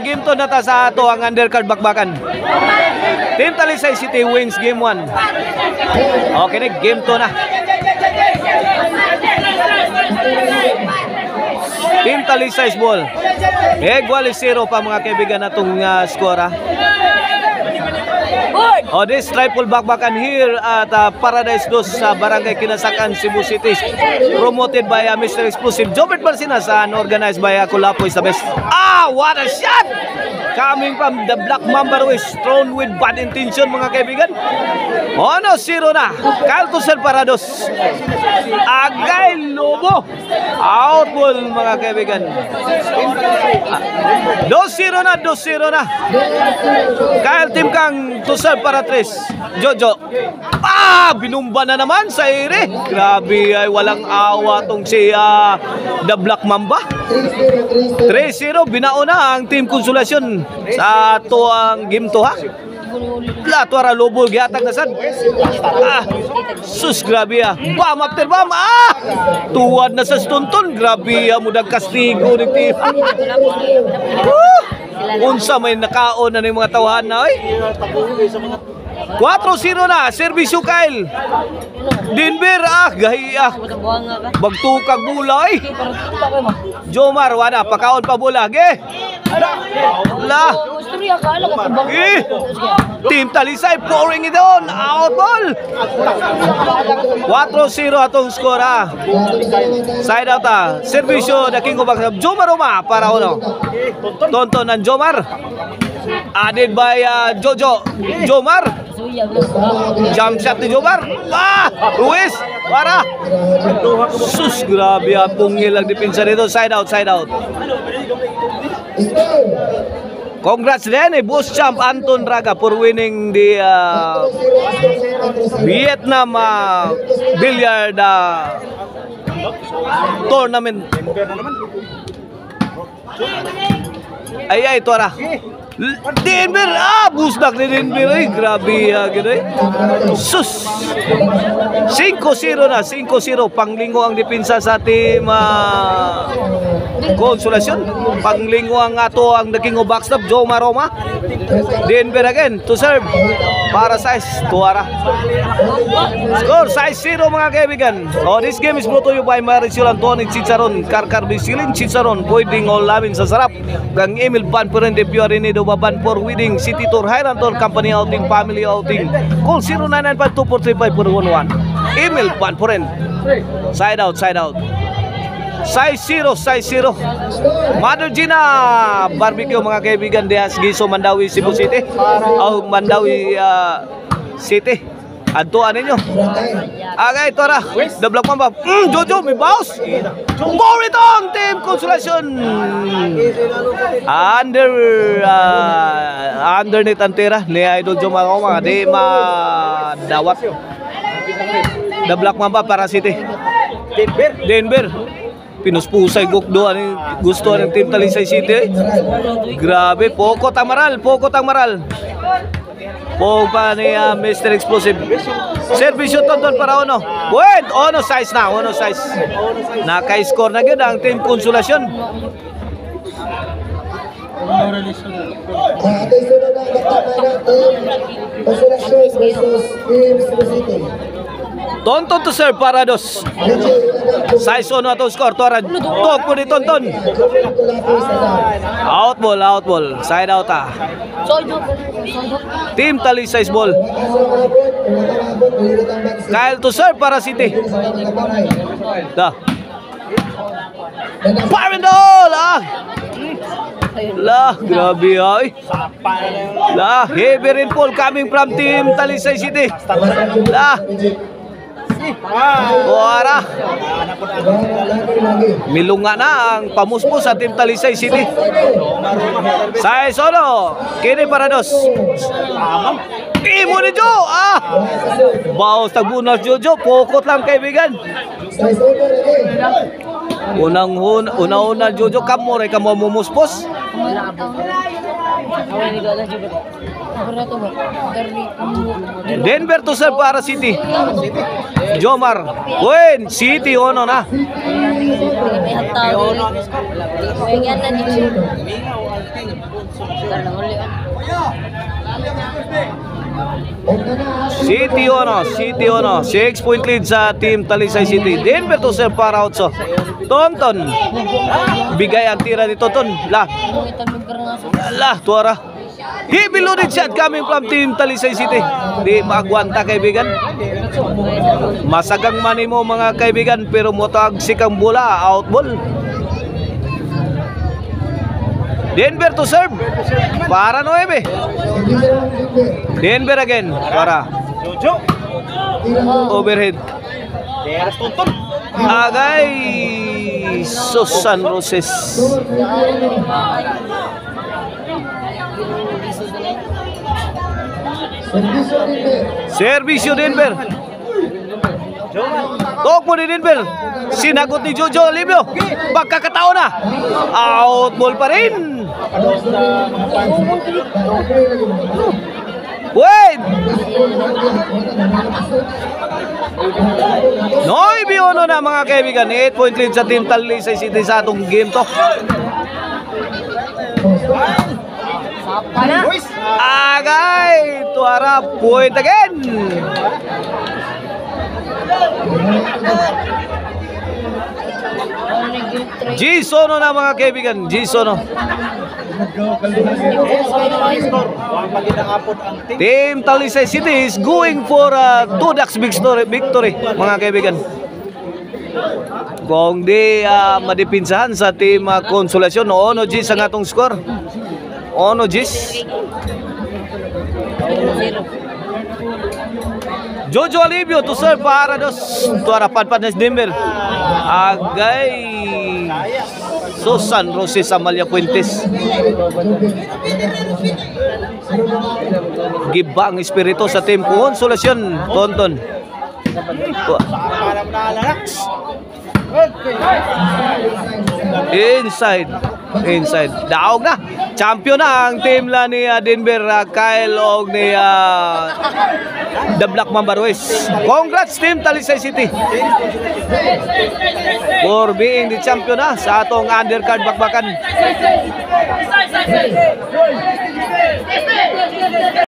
game to na ta sa ato ang undercard bakbakan. Team Talisay City wins game 1. Okay, game 2 na. Team Talisay ball. Egwal 0 pa mga kaibigan natong score. This triple bakbakan here at Paradise Dos sa Barangay Kinasakan, Cebu City, promoted by Mr. Explosive Jobert Barcinas and organized by Kulapo is the best. What a shot! Coming from the Black Mamba Ruiz, thrown with bad intention mga kaibigan. 0 na. Caltusel Parados. Agay Lobo. Out ball mga kaibigan. 2-0 na, 2-0 na. Kyle Tim Kang Tusel para 3. Jojo. Binumba na naman sa ere. Grabe ay walang awa tong si the Black Mamba. 3-0 binauna ang Team Konsolasyon sa ato ang game to ha. Tuara Lobo gihatag na sad. Sus grabe bam after bam. Tuwad na sa stunton. Grabe mudag kastigo ni team. Unsa may nakaon na ng mga tawahan na oy. 4-0 na, serbisyo Kyle. Denver gahiya. Bagtukag bola ay. Jomar wala pakaon pa bola. Ge. Team Talisay pouring it on. Out ball. 4-0 atong score Side out serbisyo na King of Jomar Roma para uno. Tonton ng Jomar. Added by Jojo. Jomar. Jump shot ni Jomar. Ruiz. Para. Sus grabe pungil ang depensa dito. Side out, side out. Congrats din boss champ Anton Raga for winning the Vietnam billiard tournament. Ay ito Denver busdak ni Denver grabe ganoy. Sus 5-0 na 5-0 panglingo ang depensa sa team Konsolasyon. Panglingo ang ato ang naging backstop Joma Roma. Denver again to serve para sa Tuara. Score 6-0 mga kaibigan. This game is brought to you by Marisol Antonin Chicharon, Karkar Bisilin Chicharon, pwedeng all-lamin sa sarap. Gang Emil Banpuren de Piorinido Baban for Wedding City Tour Highland Tour Company outing, family outing. Call 0995-2435-411. Emil Banpuren. Side out, side out. 6-0, 6-0. Mother Gina Barbecue mga kaibigan dehas Giso Mandawi Cebu City. Mandawi City. Adtuan ninyo. Okay, ito na. The Black Mamba. Jojo, may bounce. Boriton, Team Konsolasyon. Underneath ang tira ni Idol Jomar mga di madawat. The Black Mamba para City. Denver. Pinuspusay gukdo gusto ng Team Talisay City. Grabe, pokot ang maral. Pa ni Mr. Explosive. Servisyo Tonton para Ono. Wait, Ono size na, Ono size. Naka-score na gyud ang Team Konsolasyon. Tonton to serve para dos. Size ono atong score. Tuwag po ni Tonton. Out ball. Side out Team Talisay ball. Kyle to serve para City. Parendol grabe ay. Heavy rainfall coming from Team Talisay City. Tuara. Milunga na ang pamuspos sa Team Talisay City. Say solo. Kini para dos. Imo ni Jo. Baos tagbunas Jojo. Pokot lang kaibigan. Una Jojo kamo ray kamo mumuspos. Denver to serve para City. Jomar. Win City ono na. City 1, 6-point lead sa team Talisay City. Denver to serve para Otso. Tonton. Bigay ang tira ni Tonton. Tuara. Heavy loaded shot coming from team Talisay City. Di maagwanta kaibigan. Masagang mani mo mga kaibigan, pero motag sikang bola, out ball. Denver to serve para 9. Denver again para overhead. Agay Susan Roses. Servisyo Denver. Tokpo ni Denver. Sinagot ni Jojo Libyo. Pagkakataon na. Out ball pa rin. Wait! Noy Biono na mga kaibigan. 8-point lead sa team Talisay City sa atong game to. Agay! Tuara, point again! G-Sono na mga kaibigan. G-Sono. Team Talisay City is going for a 2-ducks victory mga kaibigan. Kung di madipinsahan sa team Konsolasyon, Ono G's ang atong score. Ono G's. Jojo Alivio to serve para dos. Tuara padpad na Denver. Agay Susan Roses Amalia Puentes. Giba ang espiritu sa team Konsolasyon. Tonton. Inside. Daog na. Champion na ang team la ni Denver, Kyle og ni The Black Mamba Ruiz. Congrats team Talisay City for being the champion na sa atong undercard bakbakan.